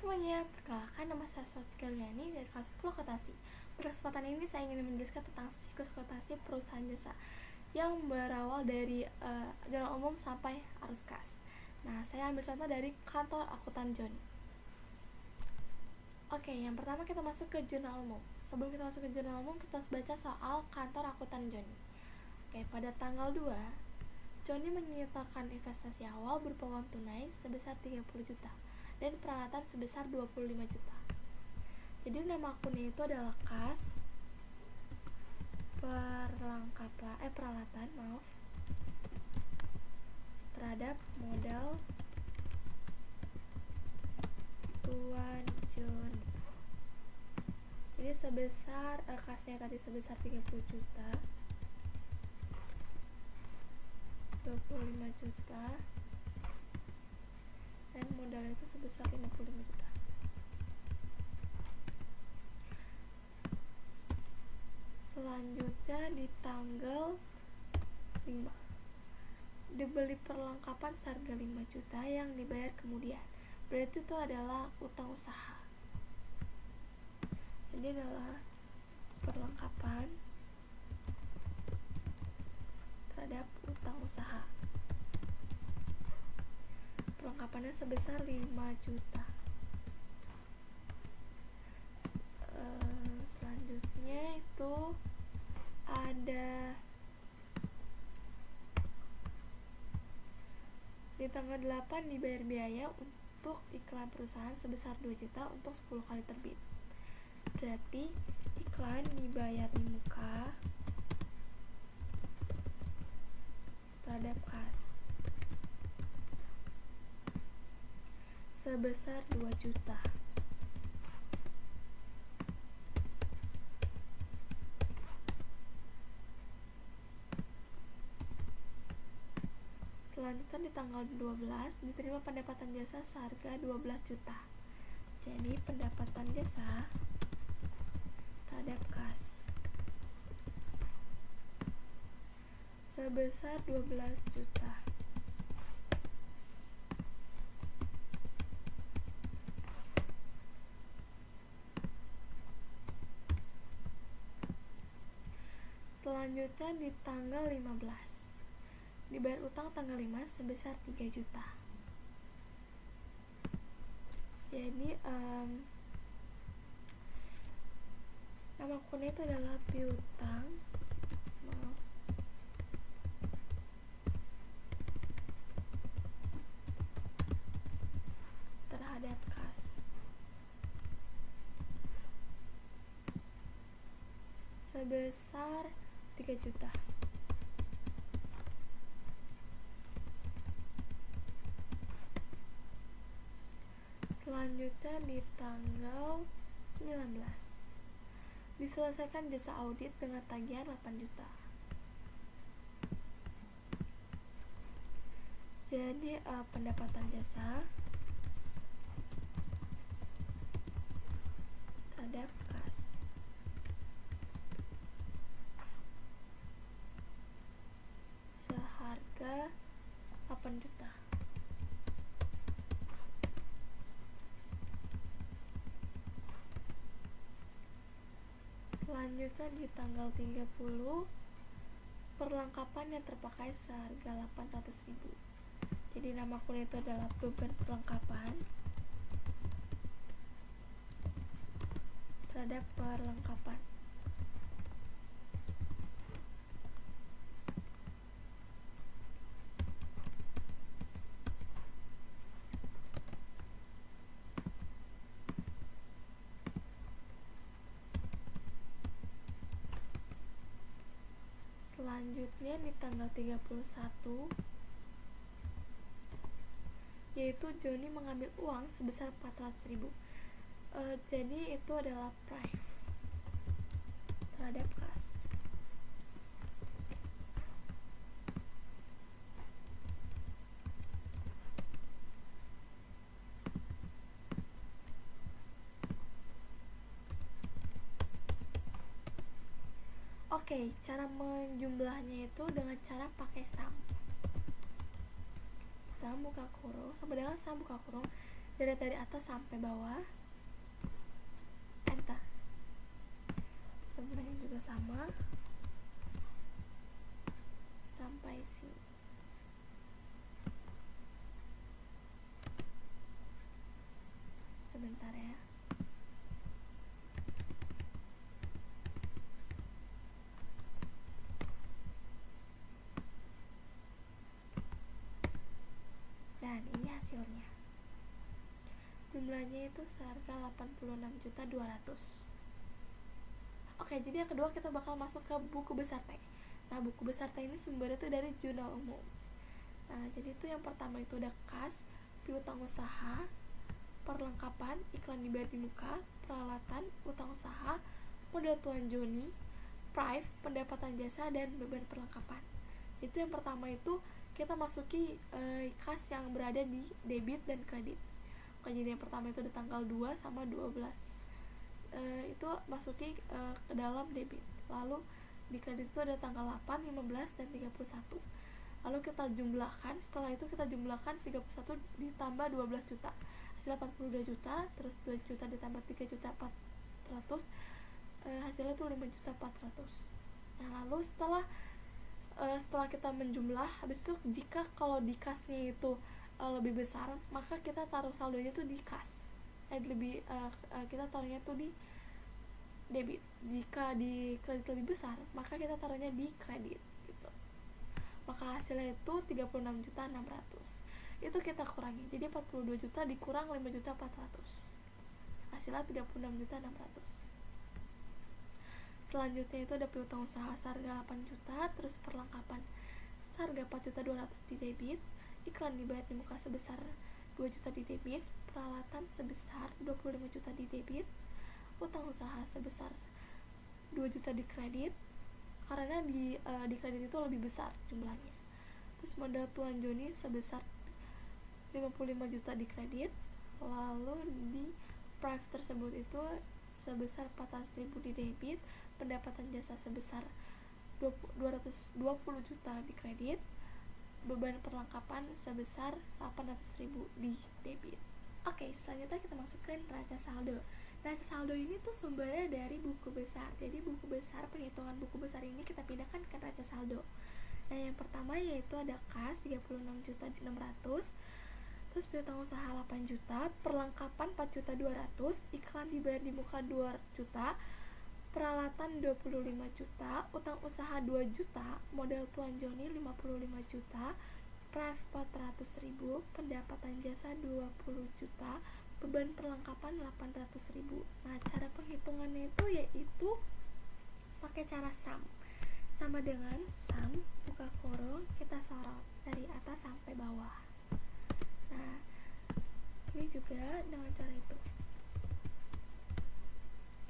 semuanya, perkenalkan nama saya Swastika Liani dari kelas 10 akuntansi. Pada kesempatan ini saya ingin menjelaskan tentang siklus akuntansi perusahaan jasa yang berawal dari jurnal umum sampai arus kas. Nah, saya ambil contoh dari kantor akuntan Joni. Oke, yang pertama kita masuk ke jurnal umum. Sebelum kita masuk ke jurnal umum, kita harus baca soal kantor akuntan Joni. Oke, pada tanggal 2, Joni menyertakan investasi awal berupa uang tunai sebesar 30 juta dan peralatan sebesar 25 juta. Jadi nama akunnya itu adalah kas peralatan terhadap modal Tuan Joni. Jadi sebesar kasnya tadi sebesar 30 juta, 25 juta, dan modal itu sebesar 55 juta. Selanjutnya di tanggal 5 dibeli perlengkapan seharga 5 juta yang dibayar kemudian. Berarti itu adalah utang usaha. Jadi adalah perlengkapan terhadap utang usaha. Perlengkapannya sebesar 5 juta. Selanjutnya itu ada di tanggal 8 dibayar biaya untuk iklan perusahaan sebesar 2 juta untuk 10 kali terbit. Berarti iklan dibayar di muka terhadap kas sebesar 2 juta. Selanjutnya di tanggal 12 diterima pendapatan jasa seharga 12 juta. Jadi pendapatan jasa terhadap kas sebesar 12 juta. Selanjutnya di tanggal 15 dibayar utang tanggal 5 sebesar 3 juta. Jadi nama akunnya itu adalah piutang terhadap kas sebesar 3 juta. Selanjutnya di tanggal 19 diselesaikan jasa audit dengan tagihan 8 juta. Jadi pendapatan jasa terhadap kas seharga 8 juta. Selanjutnya di tanggal 30 perlengkapan yang terpakai seharga 800.000. Jadi nama akunnya itu adalah beban perlengkapan terhadap perlengkapan. Selanjutnya di tanggal 31 yaitu Joni mengambil uang sebesar 400.000. Jadi itu adalah price terhadap kas. Oke, cara menjumlahnya itu dengan cara pakai sum buka kurung sama dengan sum buka kurung deret dari atas sampai bawah, enter. Sebelahnya juga sama sampai sini. Sebentar ya. Dan ini hasilnya. Jumlahnya itu seharga 86.200.000. Oke, jadi yang kedua kita bakal masuk ke buku besar T. Nah, buku besar T ini sumbernya tuh dari jurnal umum. Nah, jadi itu yang pertama itu ada kas, piutang usaha, perlengkapan, iklan dibayar di muka, peralatan, utang usaha, modal Tuan Joni, prive, pendapatan jasa, dan beban perlengkapan. Itu yang pertama itu kita masuki kas yang berada di debit dan kredit. Oke, jadi yang pertama itu ada tanggal 2 sama 12. Itu masuki ke dalam debit. Lalu di kredit itu ada tanggal 8, 15, dan 31. Lalu kita jumlahkan, setelah itu kita jumlahkan 31 ditambah 12 juta. Hasil 82 juta, terus 2 juta ditambah 3 juta 400, hasilnya itu 5 juta 400. Nah, lalu setelah kita menjumlah, habis itu jika kalau di kasnya itu lebih besar, maka kita taruh saldonya tuh di kas. Kita taruhnya tuh di debit. Jika di kredit lebih besar, maka kita taruhnya di kredit gitu. Maka hasilnya itu 36.600.000. Itu kita kurangi. Jadi 42 juta dikurang 5 juta 400. Hasilnya 36.600.000. Selanjutnya itu ada piutang usaha seharga 8 juta, terus perlengkapan seharga 4.200.000 di debit, iklan dibayar di muka sebesar 2 juta di debit, peralatan sebesar 25 juta di debit, utang usaha sebesar 2 juta di kredit, karena di kredit itu lebih besar jumlahnya. Terus modal Tuan Joni sebesar 55 juta di kredit, lalu di prive tersebut itu sebesar 400.000 di debit, pendapatan jasa sebesar 220 juta di kredit, beban perlengkapan sebesar 800.000 di debit. Oke, selanjutnya kita masuk ke neraca saldo. Neraca saldo ini tuh sumbernya dari buku besar. Jadi buku besar, penghitungan buku besar ini kita pindahkan ke neraca saldo. Nah, yang pertama yaitu ada kas 36.600.000, terus piutang usaha 8 juta, perlengkapan 4.200.000, iklan dibayar di muka 2 juta, peralatan 25 juta, utang usaha 2 juta, modal Tuan Joni 55 juta, prive 400.000, pendapatan jasa 20 juta, beban perlengkapan 800.000. Nah, cara penghitungannya itu yaitu pakai cara sum. Sama dengan sum, buka kurung, kita sorot dari atas sampai bawah. Nah, ini juga dengan cara itu.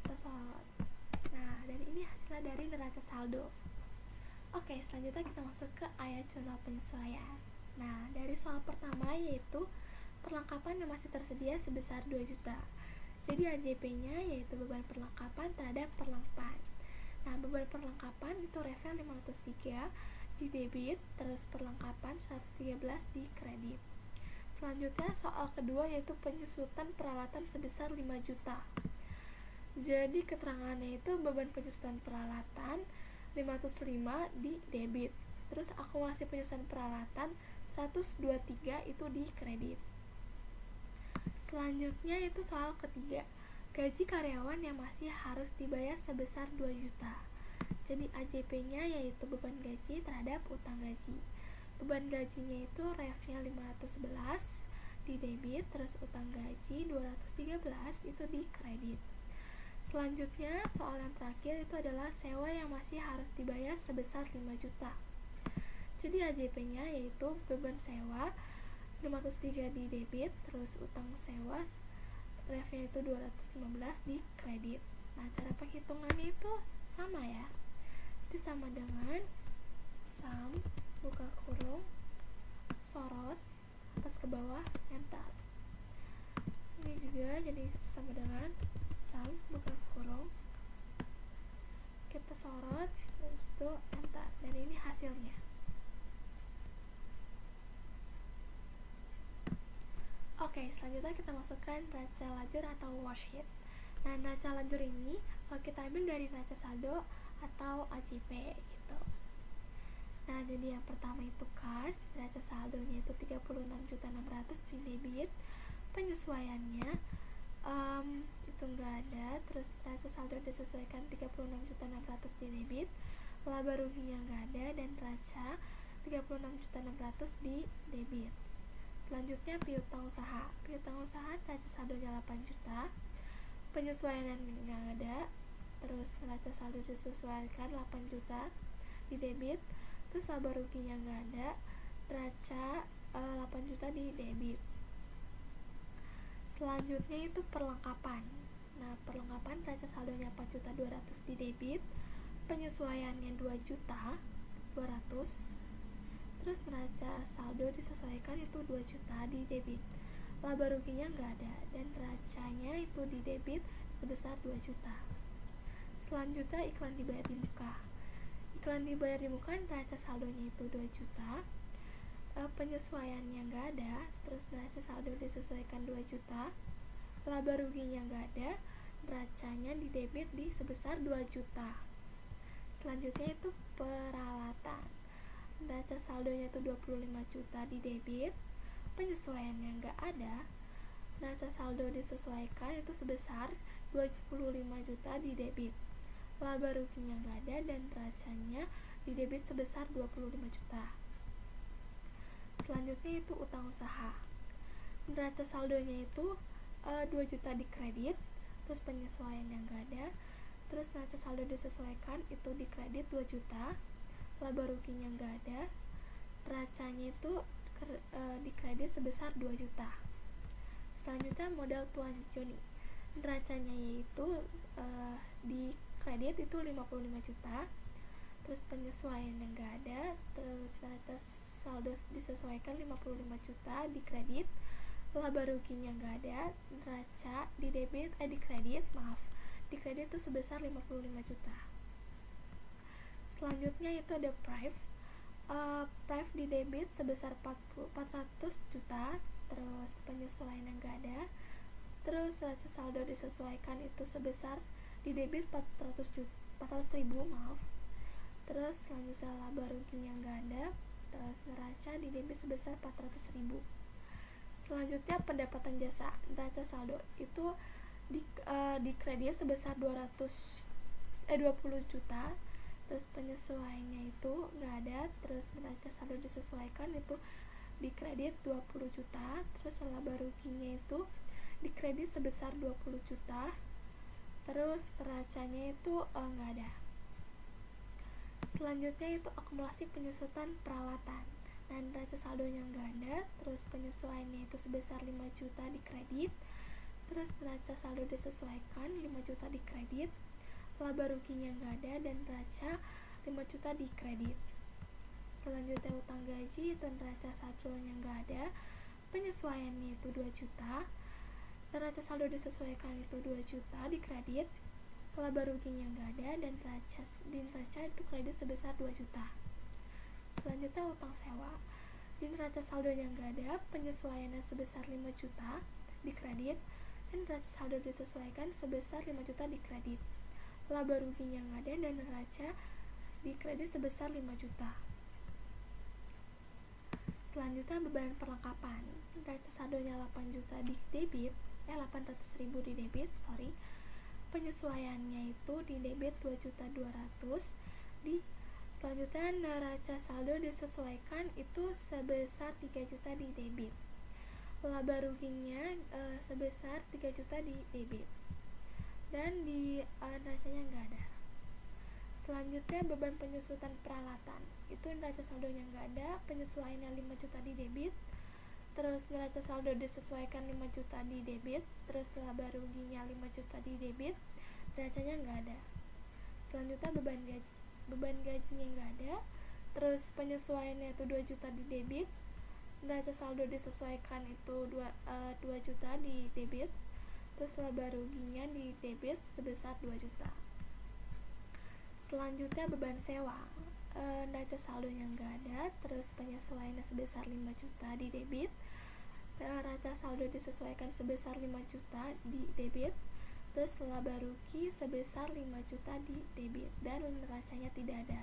Kita sorot. Nah, dan ini hasilnya dari neraca saldo. Oke, selanjutnya kita masuk ke ayat jurnal penyesuaian. Nah, dari soal pertama yaitu perlengkapan yang masih tersedia sebesar 2 juta. Jadi AJP-nya yaitu beban perlengkapan terhadap perlengkapan. Nah, beban perlengkapan itu revel 503 di debit, terus perlengkapan 113 di kredit. Selanjutnya soal kedua yaitu penyusutan peralatan sebesar 5 juta. Jadi keterangannya itu beban penyusutan peralatan 505 di debit, terus akumulasi penyusutan peralatan 123 itu di kredit. Selanjutnya itu soal ketiga, gaji karyawan yang masih harus dibayar sebesar 2 juta. Jadi AJP-nya yaitu beban gaji terhadap utang gaji. Beban gajinya itu refnya 511 di debit, terus utang gaji 213 itu di kredit. Selanjutnya soal yang terakhir itu adalah sewa yang masih harus dibayar sebesar 5 juta. Jadi AJP-nya yaitu beban sewa 503 di debit, terus utang sewa refnya itu 215 di kredit. Nah, cara penghitungannya itu sama ya. Itu sama dengan sum, buka kurung, sorot, atas ke bawah, enter. Ini juga jadi sama dengan sum, buka kurung, kita sorot, terus itu enter. Dan ini hasilnya. Oke, Oke, selanjutnya kita masukkan neraca lajur atau worksheet. Nah, neraca lajur ini kita ambil dari neraca saldo atau AJP gitu. Nah, jadi yang pertama itu kas, neraca saldonya itu 36.600 di debit. Penyesuaiannya itu enggak ada, terus neraca saldo disesuaikan 36.600 di debit. Laba ruginya enggak ada dan neraca 36.600 di debit. Selanjutnya piutang usaha. Piutang usaha neraca saldonya 8 juta. Penyesuaian enggak ada. Terus neraca saldo disesuaikan 8 juta di debit. Terus laba ruginya enggak ada. Neraca 8 juta di debit. Selanjutnya itu perlengkapan. Nah, perlengkapan neraca saldonya 4.200 di debit. Penyesuaiannya 2.200. Terus neraca saldo disesuaikan itu 2 juta di debit. Laba ruginya enggak ada dan neracanya itu di debit sebesar 2 juta. Selanjutnya iklan dibayar di muka. Iklan dibayar di muka neraca saldonya itu 2 juta. Penyesuaiannya enggak ada, terus neraca saldo disesuaikan 2 juta. Laba ruginya enggak ada, neracanya di debit di sebesar 2 juta. Selanjutnya itu peralatan. Neraca saldonya itu 25 juta di debit. Penyesuaiannya enggak ada. Neraca saldo disesuaikan itu sebesar 25 juta di debit. Laba ruginya enggak ada dan neracanya di debit sebesar 25 juta. Selanjutnya itu utang usaha. Neraca saldonya itu 2 juta di kredit, terus penyesuaiannya enggak ada. Terus neraca saldo disesuaikan itu di kredit 2 juta. Laba ruginya enggak ada. Neracanya itu di kredit sebesar 2 juta. Selanjutnya modal Tuan Joni. Neracanya yaitu di kredit itu 55 juta. Terus penyesuaiannya enggak ada. Terus neraca saldo disesuaikan 55 juta di kredit. Laba ruginya enggak ada. Neraca di debit di kredit itu sebesar 55 juta. Selanjutnya itu ada prive di debit sebesar 400 juta. Terus penyesuaian yang enggak ada. Terus neraca saldo disesuaikan itu sebesar di debit 400 ribu. Terus selanjutnya laba ruginya enggak ada. Terus neraca di debit sebesar 400 ribu. Selanjutnya pendapatan jasa. Neraca saldo itu di kredit sebesar 20 juta. Terus penyesuaiannya itu enggak ada. Terus neraca saldo disesuaikan itu di kredit 20 juta. Terus laba ruginya itu di kredit sebesar 20 juta. Terus neracanya itu enggak ada. Selanjutnya itu akumulasi penyusutan peralatan. Nah, neraca saldonya enggak ada. Terus penyesuaiannya itu sebesar 5 juta di kredit. Terus neraca saldo disesuaikan 5 juta di kredit. Laba ruginya enggak ada dan neraca 5 juta di kredit. Selanjutnya utang gaji itu neraca saldonya enggak ada. Penyesuaiannya itu 2 juta. Neraca saldo disesuaikan itu 2 juta di kredit. Laba ruginya enggak ada dan neraca itu kredit sebesar 2 juta. Selanjutnya utang sewa. Di neraca saldonya enggak ada. Penyesuaiannya sebesar 5 juta di kredit dan neraca saldo disesuaikan sebesar 5 juta di kredit. Laba ruginya enggak ada dan neraca di kredit sebesar 5 juta. Selanjutnya beban perlengkapan. Neraca saldonya 8 juta di debit, 800 ribu di debit, penyesuaiannya itu di debit 2.200.000 di. Selanjutnya neraca saldo disesuaikan itu sebesar 3 juta di debit. Laba ruginya sebesar 3 juta di debit. Dan di neracanya enggak ada. Selanjutnya beban penyusutan peralatan. Itu neraca saldonya enggak ada, penyesuaiannya 5 juta di debit. Terus neraca saldo disesuaikan 5 juta di debit. Terus laba ruginya 5 juta di debit. Neracanya enggak ada. Selanjutnya beban gaji. Beban gajinya enggak ada. Terus penyesuaiannya itu 2 juta di debit. Neraca saldo disesuaikan itu 2 juta di debit. Terus laba ruginya di debit sebesar 2 juta. Selanjutnya beban sewa. Neraca saldonya enggak ada. Terus penyesuaiannya sebesar 5 juta di debit. Neraca saldo disesuaikan sebesar 5 juta di debit, terus laba rugi sebesar 5 juta di debit, dan neracanya tidak ada.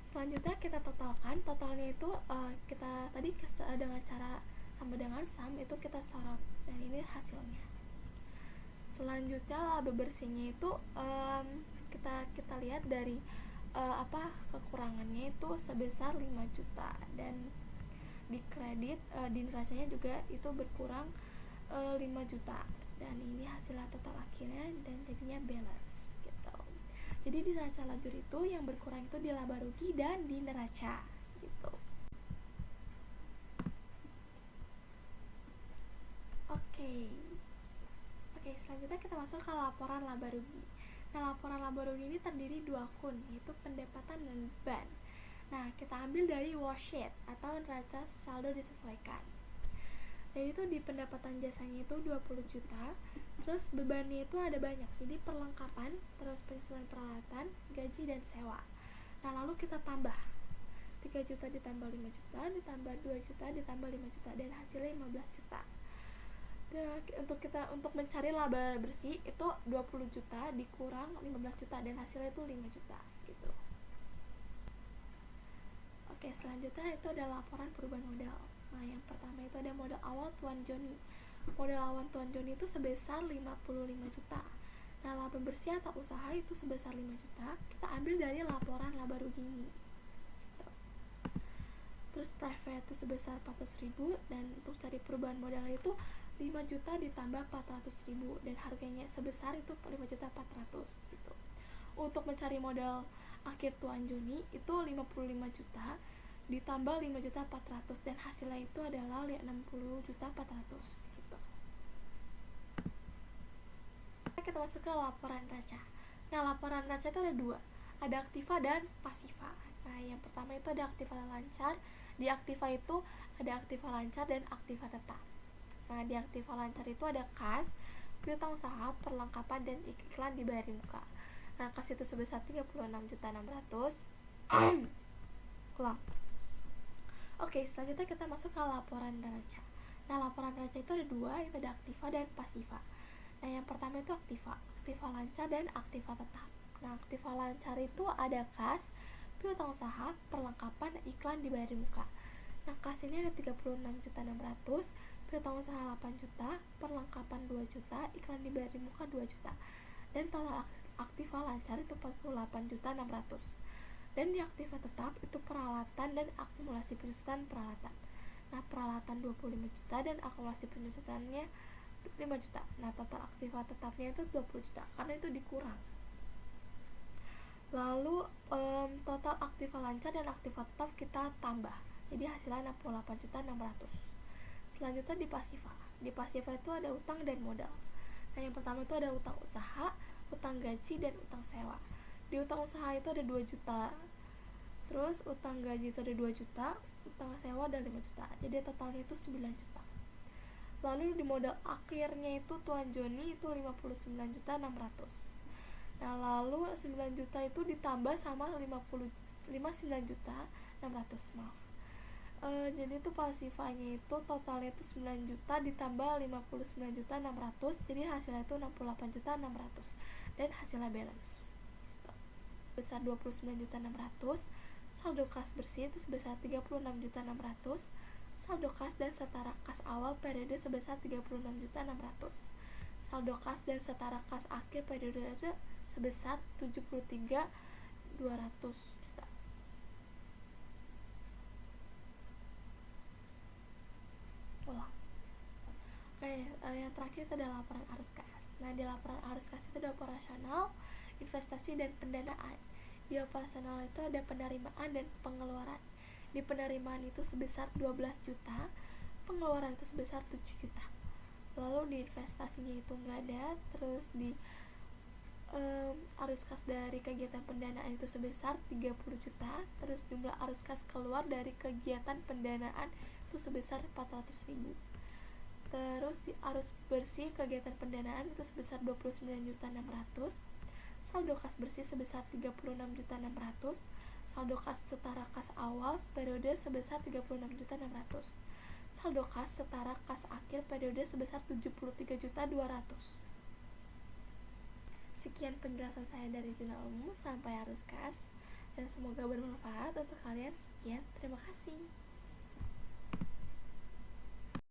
Selanjutnya kita totalkan. Totalnya itu kita tadi dengan cara sama dengan sum itu kita sorot, dan ini hasilnya. Selanjutnya laba bersihnya itu kita lihat dari kekurangannya itu sebesar 5 juta, dan di kredit di neracanya juga itu berkurang 5 juta, dan ini hasilnya total akhirnya, dan jadinya balance gitu. Jadi di neraca lajur itu yang berkurang itu di laba rugi dan di neraca gitu. Oke, selanjutnya kita masuk ke laporan laba rugi. Nah, laporan laba rugi ini terdiri 2 akun, yaitu pendapatan dan beban. Nah, kita ambil dari worksheet atau neraca saldo disesuaikan. Jadi itu di pendapatan jasanya itu 20 juta, terus bebannya itu ada banyak. Jadi perlengkapan, terus penyesuaian peralatan, gaji dan sewa. Nah, lalu kita tambah 3 juta ditambah 5 juta, ditambah 2 juta, ditambah 5 juta, dan hasilnya 15 juta. Dan untuk mencari laba bersih itu 20 juta dikurang 15 juta, dan hasilnya itu 5 juta gitu. Oke, selanjutnya itu ada laporan perubahan modal. Nah, yang pertama itu ada modal awal Tuan Joni. Modal awal Tuan Joni itu sebesar 55 juta. Nah, laba bersih atau usaha itu sebesar 5 juta. Kita ambil dari laporan laba rugi ini. Terus private itu sebesar 400.000, dan untuk cari perubahan modal itu 5 juta ditambah 400.000, dan harganya sebesar itu 5 juta 400 gitu. Untuk mencari modal akhir Tuan Joni itu 55 juta ditambah 5 juta 400, dan hasilnya itu adalah 60 juta 400 gitu. Kita masuk ke laporan neraca. Nah, laporan neraca itu ada 2, ada aktiva dan pasiva. Nah, yang pertama itu ada aktiva lancar. Di aktiva itu ada aktiva lancar dan aktiva tetap. Nah, di aktiva lancar itu ada kas, piutang usaha, perlengkapan, dan iklan dibayar di muka. Nah, kas itu sebesar 36.600. Ulang. Oke, selanjutnya kita masuk ke laporan neraca. Nah, laporan neraca itu ada 2, itu ada aktiva dan pasiva. Nah, yang pertama itu aktiva lancar dan aktiva tetap. Nah, aktiva lancar itu ada kas, piutang usaha, perlengkapan, iklan dibayar di muka. Nah, kas ini ada 36.600, piutang usaha 8 juta, perlengkapan 2 juta, iklan dibayar di muka 2 juta. Dan total aktiva lancar itu 48.600. Dan di aktiva tetap itu peralatan dan akumulasi penyusutan peralatan. Nah, peralatan 25 juta dan akumulasi penyusutannya 5 juta. Nah, total aktiva tetapnya itu 20 juta karena itu dikurang. Lalu total aktiva lancar dan aktiva tetap kita tambah. Jadi hasilnya 68.600. Selanjutnya di pasiva. Di pasiva itu ada utang dan modal. Nah, yang pertama itu ada utang usaha, utang gaji, dan utang sewa. Di utang usaha itu ada 2 juta, terus utang gaji itu ada 2 juta, utang sewa ada 5 juta, jadi totalnya itu 9 juta. Lalu di modal akhirnya itu Tuan Joni itu 59.600. Nah, lalu 9 juta itu ditambah sama 59.600, maaf. Jadi itu pasifanya itu totalnya itu 9 juta ditambah 59.600, jadi hasilnya itu 68.600, dan hasilnya balance sebesar 29.600. Saldo kas bersih itu sebesar 36.600. Saldo kas dan setara kas awal periode sebesar 36.600. Saldo kas dan setara kas akhir periode sebesar 73.200 juta. Ulang. Oke, yang terakhir itu adalah laporan arus kas. Nah, di laporan arus kas itu ada operasional, investasi, dan pendanaan. Di operasional itu ada penerimaan dan pengeluaran. Di penerimaan itu sebesar 12 juta, pengeluaran itu sebesar 7 juta. Lalu di investasinya itu nggak ada. Terus di arus kas dari kegiatan pendanaan itu sebesar 30 juta. Terus jumlah arus kas keluar dari kegiatan pendanaan itu sebesar 400.000. Terus di arus bersih kegiatan pendanaan itu sebesar 29.600. Saldo kas bersih sebesar 36.600. Saldo kas setara kas awal periode sebesar 36.600. saldo kas setara kas akhir periode sebesar 73.200.000. Sekian penjelasan saya dari jurnal umum sampai arus kas, dan semoga bermanfaat untuk kalian. Sekian, terima kasih.